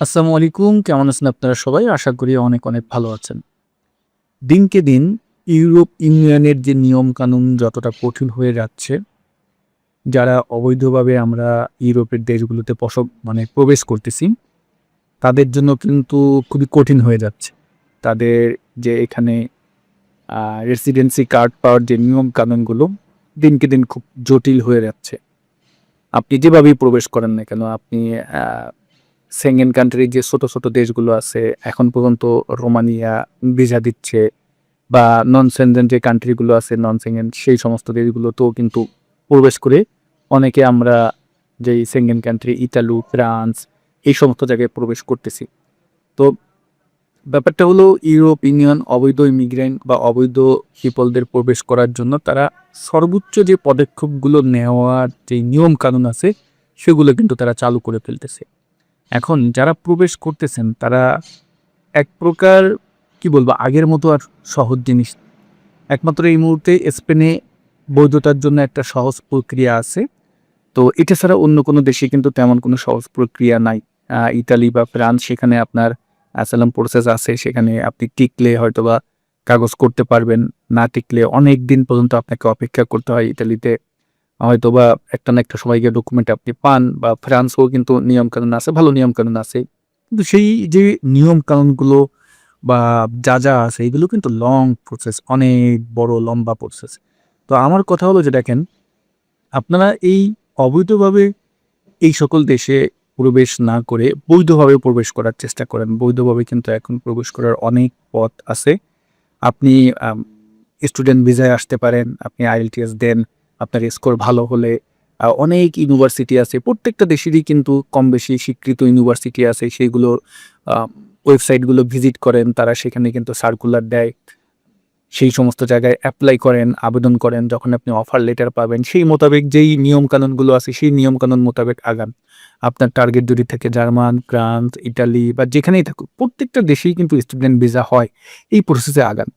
আসসালামু আলাইকুম। কেমন আছেন আপনারা সবাই? আশা করি অনেক, অনেক ভালো আছেন। দিনকে দিন ইউরোপ ইউনিয়নের যে নিয়মকানুন যতটা কঠিন হয়ে যাচ্ছে, যারা অবৈধভাবে আমরা ইউরোপের দেশগুলোতে প্রবেশ করতেছি, তাদের জন্য কিন্তু খুবই কঠিন হয়ে যাচ্ছে। তাদের যে এখানে আ রেসিডেন্সি কার্ড পাওয়ার যে নিয়মকানুনগুলো দিনকে দিন খুব জটিল হয়ে যাচ্ছে। আপনি যেভাবেই প্রবেশ করেন না কেন, আপনি আ সেঙ্গেন কান্ট্রির যে ছোট, ছোট দেশগুলো আছে, এখন পর্যন্ত রোমানিয়া ভিসা দিচ্ছে বা নন সেনজেন যে কান্ট্রিগুলো আছে, নন সেঙ্গেন সেই সমস্ত দেশগুলোতেও কিন্তু প্রবেশ করে অনেকে আমরা যেই সেঙ্গেন কান্ট্রি ইতালি, ফ্রান্স এই সমস্ত জায়গায় প্রবেশ করতেছি। তো ব্যাপারটা হলো ইউরোপ ইউনিয়ন অবৈধ ইমিগ্রেন্ট বা অবৈধ পিপলদের প্রবেশ করার জন্য তারা সর্বোচ্চ যে পদক্ষেপগুলো নেওয়ার যে নিয়মকানুন আছে, সেগুলো কিন্তু তারা চালু করে ফেলতেছে। এখন যারা প্রবেশ করতেছেন তারা এক প্রকার কি বলবো আগের মতো আর সহজ জিনিস না। একমাত্র এই মুহূর্তে স্পেনে বৈধতার জন্য একটা সহজ প্রক্রিয়া আছে। তো এটা ছাড়া অন্য কোনো দেশে কিন্তু তেমন কোনো সহজ প্রক্রিয়া নাই। ইতালি বা ফ্রান্স সেখানে আপনার অ্যাসাইলাম প্রসেস আছে। সেখানে আপনি টিকলে হয়তোবা কাগজ করতে পারবেন। না টিকলে অনেক দিন পর্যন্ত আপনাকে অপেক্ষা করতে হয় ইতালিতে। হয়তোবা একটা না একটা সময় গিয়ে ডকুমেন্ট আপনি পান বা ফ্রান্সেও কিন্তু নিয়মকানুন আছে, ভালো নিয়মকানুন আছে। কিন্তু সেই যে নিয়মকানুনগুলো বা যা আছে এগুলো কিন্তু লং প্রসেস, অনেক বড় লম্বা প্রসেস। তো আমার কথা হলো যে দেখেন, আপনারা এই অবৈধভাবে এই সকল দেশে প্রবেশ না করে বৈধভাবে প্রবেশ করার চেষ্টা করেন। বৈধভাবে কিন্তু এখন প্রবেশ করার অনেক পথ আছে। আপনি আম স্টুডেন্ট ভিসায় আসতে পারেন, আপনি IELTS দেন, আপনার স্কোর ভালো হলে অনেক ইউনিভার্সিটি আছে। প্রত্যেকটা দেশেরই কিন্তু কম বেশি স্বীকৃত ইউনিভার্সিটি আছে। সেইগুলোর আ ওয়েবসাইটগুলো ভিজিট করেন, তারা সেখানে কিন্তু সার্কুলার দেয়। সেই সমস্ত জায়গায় এপ্লাই করেন, আবেদন করেন। যখন আপনি অফার লেটার পাবেন, সেই মোতাবেক যেই নিয়মকানুনগুলো আছে, সেই নিয়মকানুন মোতাবেক আগান। আপনার টার্গেট যদি থাকে জার্মান, ফ্রান্স, ইটালি বা যেখানেই থাকুক, প্রত্যেকটা দেশেই কিন্তু স্টুডেন্ট ভিসা হয়। এই প্রসেসে আগান।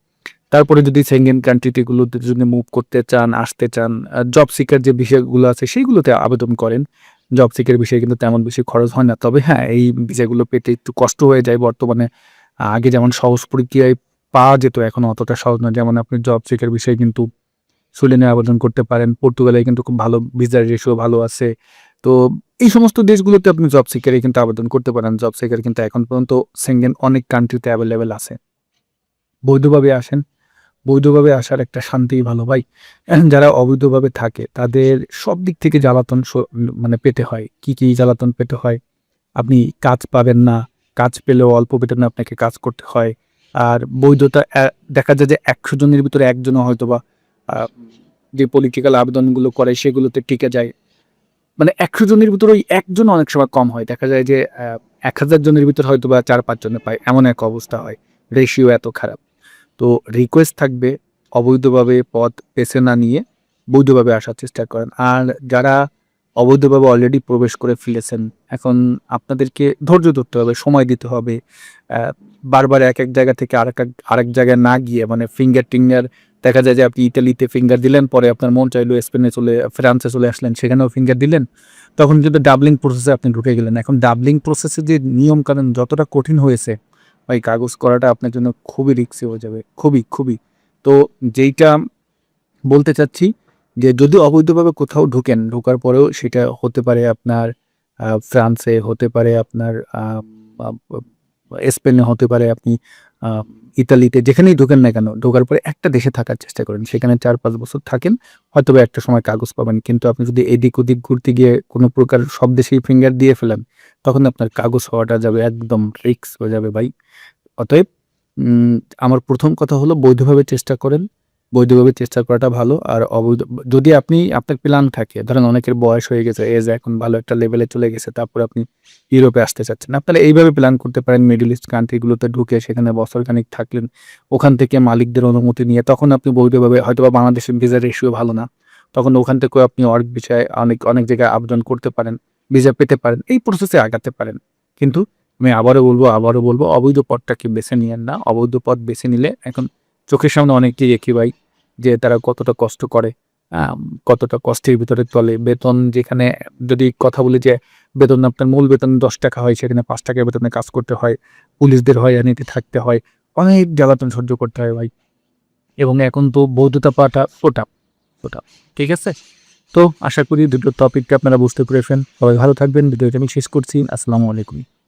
তারপরে যদি সেঙ্গেন কান্ট্রিতে গুলোতে যদি মুভ করতে চান, আসতে চান, জব সিকার যে বিষয়গুলো আছে, সেইগুলোতে আবেদন করেন। জব সিকের বিষয়ে কিন্তু তেমন বেশি খরচ হয় না। তবে হ্যাঁ, এই ভিসাগুলো পেতে একটু কষ্ট হয়ে যায় বর্তমানে। আগে যেমন সহজ প্রক্রিয়ায় পাওয়া যেত, এখন অতটা সহজ নয়। যেমন আপনি জব সিকের বিষয়ে কিন্তু সুইডেনে আবেদন করতে পারেন। পর্তুগালে কিন্তু খুব ভালো ভিসার রেশিও ভালো আছে। তো এই সমস্ত দেশগুলোতে আপনি জব সিকারে কিন্তু আবেদন করতে পারেন। জব সিকার কিন্তু এখন পর্যন্ত সেঙ্গেন অনেক কান্ট্রিতে এভেইলেবল আছে। বৈধভাবে আসেন। বৈধভাবে আসার একটা শান্তিই ভালো ভাই। যারা অবৈধভাবে থাকে তাদের সব দিক থেকে জ্বালাতন মানে পেতে হয়। কি জ্বালাতন পেতে হয়? আপনি কাজ পাবেন না। কাজ পেলেও অল্প বেতনে আপনাকে কাজ করতে হয়। আর বৈধতা দেখা যায় যে ১০০ জনের ভিতরে ১ জনও হয়তোবা আ যে পলিটিক্যাল আবেদনগুলো করে সেগুলোতে টিকে যায়। মানে ১০০ জনের ভিতরে ওই ১ জন অনেক সময় কম হয়। দেখা যায় যে ১,০০০ জনের ভিতরে হয়তোবা ৪-৫ জনে পায়। এমন এক অবস্থা হয়। রেশিও এত খারাপ। তো রিকোয়েস্ট থাকবে অবৈধভাবে পথ বেছে না নিয়ে বৈধভাবে আসার চেষ্টা করেন। আর যারা অবৈধভাবে অলরেডি প্রবেশ করে ফেলেছেন, এখন আপনাদেরকে ধৈর্য ধরতে হবে, সময় দিতে হবে। অ্যা বারবার এক জায়গা থেকে আরেক জায়গায় না গিয়ে মানে ফিঙ্গার-টিঙ্গার দেখা যায় যে আপনি ইতালিতে ফিঙ্গার দিলেন, পরে আপনার মন চাইলো ফ্রান্সে চলে আসলেন, সেখানেও ফিঙ্গার দিলেন। তখন কিন্তু ডাবলিং প্রসেসে আপনি ঢুকে গেলেন। এখন ডাবলিং প্রসেসে যে নিয়মকানুন যতটা কঠিন হয়েছে, ভাই কাগজ করাটা আপনার জন্য খুবই রিস্কি হয়ে যাবে। খুবই, খুবই। তো যেইটা বলতে চাচ্ছি যে যদি অবৈধভাবে কোথাও ঢোকেন, ঢোকার পরেও সেটা হতে পারে আপনার ফ্রান্সে, হতে পারে আপনার আম আব স্পেনে, হতে পারে আপনি আ ইতালিতে, যেখানেই ঢোকেন না কেন, ঢোকার পরে একটা দেশে থাকার চেষ্টা করেন। সেখানে ৪-৫ বছর থাকেন, হয়তোবা একটা সময় কাগজ পাবেন। কিন্তু আপনি যদি এদিক-ওদিক ঘুরতে গিয়ে কোনো প্রকার সব দেশেই ফিঙ্গার দিয়ে ফেলেন, তখন আপনার কাগজ হওয়াটা যাবে একদম রিস্ক হয়ে যাবে ভাই। অতএব উম আমার ১ম কথা হলো বৈধভাবে চেষ্টা করেন। বৈধভাবে চেষ্টা করাটা ভালো। আর যদি আপনার প্ল্যান থাকে, ধরেন অনেকের বয়স হয়ে গেছে, এজ এখন ভালো একটা লেভেলে চলে গেছে, তারপরে আপনি ইউরোপে আসতে চাচ্ছেন। আপনারা এইভাবে প্ল্যান করতে পারেন মিডল ইস্ট কান্ট্রি গুলোতে ঢুকে সেখানে বছরখানেক থাকলেন। ওখান থেকে মালিকদের অনুমতি নিয়ে তখন আপনি বৈধভাবে হয়তোবা বাংলাদেশের ভিসার রেশিও ভালো না। তখন ওখান থেকেও আপনি ওয়ার্ক ভিসায় অনেক জায়গায় আবেদন করতে পারেন। ভিসা পেতে পারেন। এই প্রসেসে আগাতে পারেন। কিন্তু আমি আবারও বলব অবৈধ পথটাকে বেছে নিয়েন না। অবৈধ পথ বেছে নিলে এখন চোখের সামনে অনেককেই দেখি ভাই যে তারা কতটা কষ্ট করে। কতটা কষ্টের ভিতরে চলে। বেতন যেখানে যদি কথা বলি যে বেতন আপনার মূল বেতন ৳১০ হয়, সেখানে ৳৫ বেতনে কাজ করতে হয়। পুলিশদের হয়রানিতে থাকতে হয়। অনেক জ্বালাতন সহ্য করতে হয় ভাই। এবং এখন তো বৈধতা পাওয়াটা so tough। ঠিক আছে? তো আশা করি দুটো টপিকটা আপনারা বুঝতে পেরেছেন। সবাই ভালো থাকবেন। ভিডিওটা আমি শেষ করছি। আসসালামু আলাইকুম।